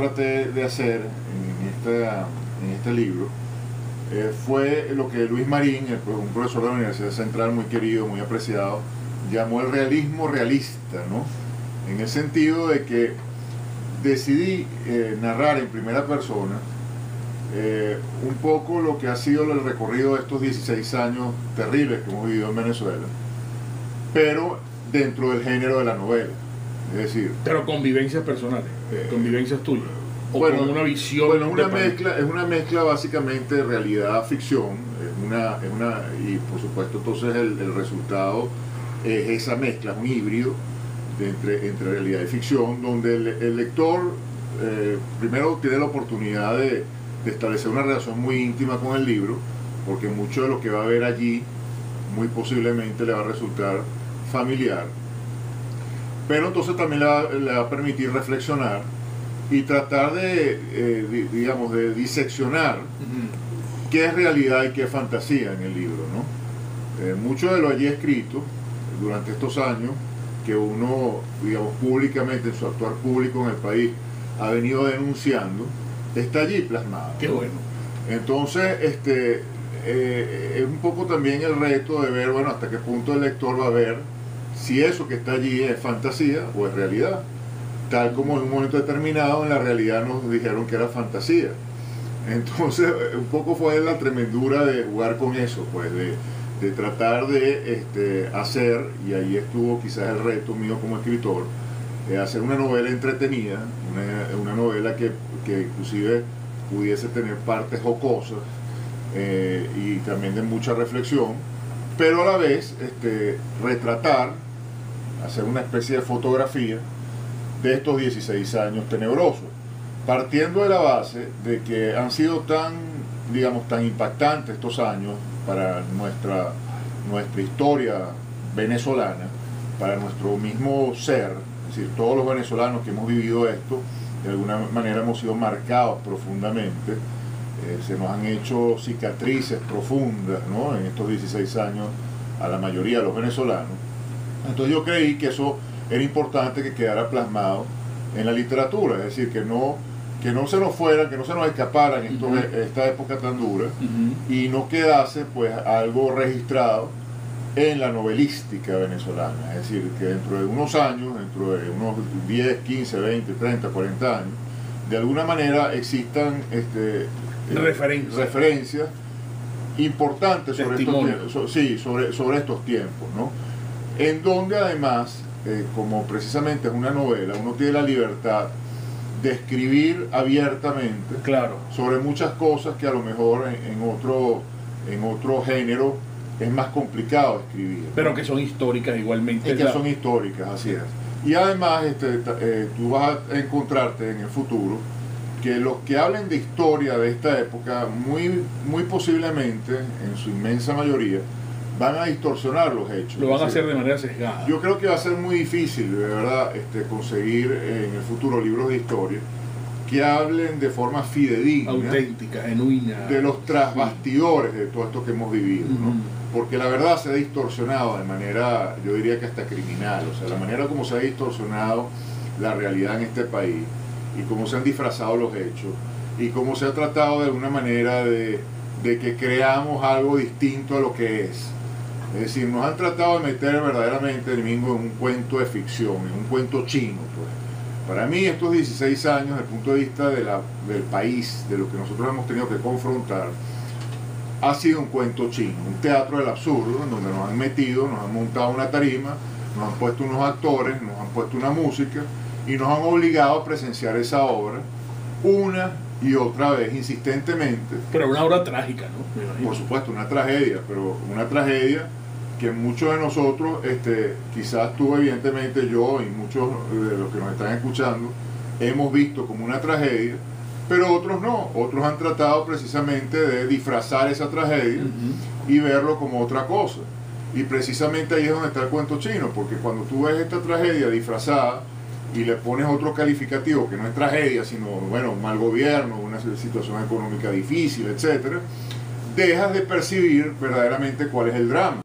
traté de hacer en este libro fue lo que Luis Marín, un profesor de la Universidad Central muy querido, muy apreciado, llamó el realismo realista, ¿no? En el sentido de que decidí narrar en primera persona un poco lo que ha sido el recorrido de estos 16 años terribles que hemos vivido en Venezuela, pero dentro del género de la novela. Es decir, pero con vivencias personales, convivencias tuyas, o bueno, con una visión. Bueno, es una mezcla básicamente de realidad-ficción, y por supuesto entonces el resultado es esa mezcla, es un híbrido entre realidad y ficción, donde el lector primero tiene la oportunidad de establecer una relación muy íntima con el libro, porque mucho de lo que va a ver allí muy posiblemente le va a resultar familiar, pero entonces también le va a permitir reflexionar y tratar digamos, de diseccionar qué es realidad y qué es fantasía en el libro, ¿no? Mucho de lo allí escrito durante estos años, que uno, digamos, públicamente, en su actuar público en el país, ha venido denunciando, está allí plasmado. Qué bueno. Entonces, es un poco también el reto de ver, bueno, hasta qué punto el lector va a ver si eso que está allí es fantasía o es realidad. Tal como en un momento determinado en la realidad nos dijeron que era fantasía. Entonces, un poco fue la tremendura de jugar con eso, pues, de tratar de hacer, y ahí estuvo quizás el reto mío como escritor, hacer una novela entretenida, una novela que inclusive pudiese tener partes jocosas y también de mucha reflexión, pero a la vez retratar, hacer una especie de fotografía de estos 16 años tenebrosos, partiendo de la base de que han sido tan impactantes estos años para nuestra historia venezolana, para nuestro mismo ser. Es decir, todos los venezolanos que hemos vivido esto, de alguna manera hemos sido marcados profundamente, se nos han hecho cicatrices profundas, ¿no?, en estos 16 años a la mayoría de los venezolanos. Entonces yo creí que eso era importante que quedara plasmado en la literatura, es decir, que no se nos fuera, que no se nos escapara en esta época tan dura, y no quedase pues algo registrado en la novelística venezolana. Es decir, que dentro de unos años, dentro de unos 10, 15, 20, 30, 40 años, de alguna manera existan referencias importantes sobre estos tiempos, ¿no? En donde además, como precisamente es una novela, uno tiene la libertad de escribir abiertamente, claro, sobre muchas cosas que a lo mejor en otro género es más complicado escribir, pero que son históricas igualmente. Y que son históricas, así es. Y además tú vas a encontrarte en el futuro que los que hablen de historia de esta época, muy posiblemente, en su inmensa mayoría, van a distorsionar los hechos. Lo van a hacer de manera sesgada. Yo creo que va a ser muy difícil, de verdad, conseguir en el futuro libros de historia que hablen de forma fidedigna, auténtica, genuina, de los trasbastidores de todo esto que hemos vivido, ¿no? Porque la verdad se ha distorsionado de manera, yo diría que hasta criminal, o sea, la manera como se ha distorsionado la realidad en este país, y cómo se han disfrazado los hechos, y cómo se ha tratado de alguna manera de que creamos algo distinto a lo que es. Es decir, nos han tratado de meter verdaderamente el mismo en un cuento de ficción, en un cuento chino, pues. Para mí estos 16 años, desde el punto de vista del país, de lo que nosotros hemos tenido que confrontar, ha sido un cuento chino, un teatro del absurdo, en donde nos han metido, nos han montado una tarima, nos han puesto unos actores, nos han puesto una música, y nos han obligado a presenciar esa obra una y otra vez, insistentemente. Pero una obra trágica, ¿no? Por supuesto, una tragedia, pero una tragedia que muchos de nosotros, quizás tú evidentemente, yo y muchos de los que nos están escuchando, hemos visto como una tragedia, pero otros no. Otros han tratado precisamente de disfrazar esa tragedia y verlo como otra cosa. Y precisamente ahí es donde está el cuento chino, porque cuando tú ves esta tragedia disfrazada y le pones otro calificativo que no es tragedia, sino, bueno, un mal gobierno, una situación económica difícil, etcétera, dejas de percibir verdaderamente cuál es el drama.